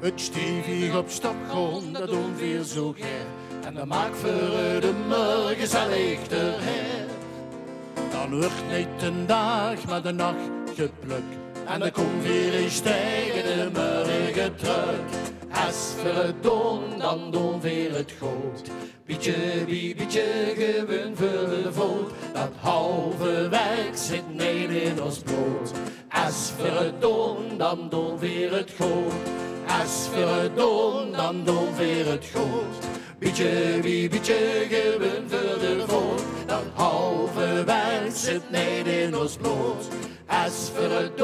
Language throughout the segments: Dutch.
Het stevig op stapgrond, dat doen veel zo ger. En dat maakt voor de morgen gezellig te her. Dan wordt niet een dag, maar de nacht geplukt. En dan komt weer eens tegen de morgen terug. Als voor het dan doen weer het goed. Beetje, beetje gewoon voor de voet. Dat halve werk zit niet in ons bloed. Als voor het dan doen weer het goed. Als voor het dan doen weer het goed. Beetje, beetje gewoon voor de voet. Dat halve werk zit niet in ons bloed. Als voor het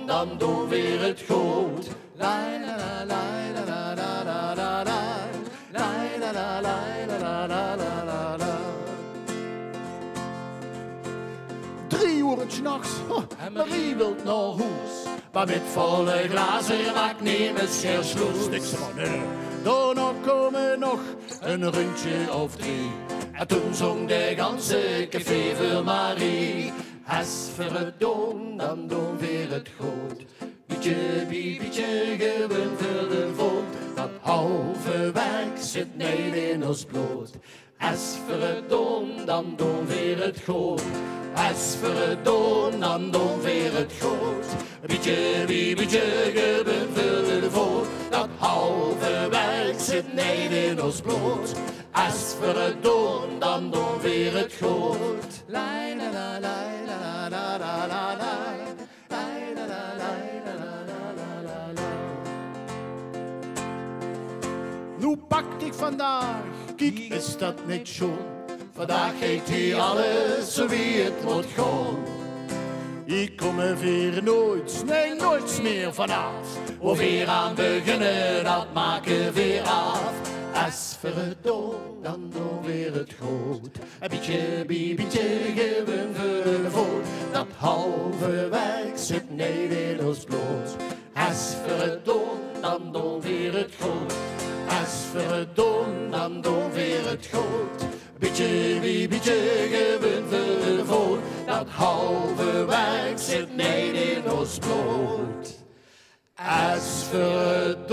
dan doen weer het goed. La la la la la la la la la. La la la la la la la la. 3 uur 's nachts, en Marie wilt naar huis. Maar met volle glazen maakt niemand geen sloes. Niks van nee. Daarna komen nog een rondje of 3. En toen zong de ganse café voor Marie. Als voor het dan doen weer het goed. Beetje, beetje gewoon voor de voet. Dat halve werk zit niet in ons bloed. Als voor het dan doen weer het goed. Als voor het dan doen weer het goed. Beetje, beetje gewoon voor de voet. Dat halve werk zit niet in ons bloed. Als voor het dan doen weer het goed. La la la la la la la la. Nu pakt ik vandaag, kijk, is dat niet zo? Vandaag heet hij alles zo wie het moet gaan. Ik kom er weer nooit, nee nooit meer vanaf. We weer aan beginnen, dat maken weer af. Als voor het dan doen weer het goed. Een beetje, beetje gewoon voor de voet. Dat halve werk zit niet in ons bloed. Als voor het dan doen weer het goed. Als voor het dan doen weer het goed. Beetje, beetje gewoon voor de voet. Dat halve werk zit niet in ons bloed. Als voor het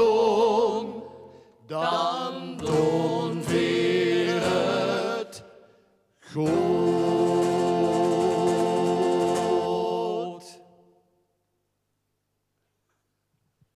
dan doen weer het goed.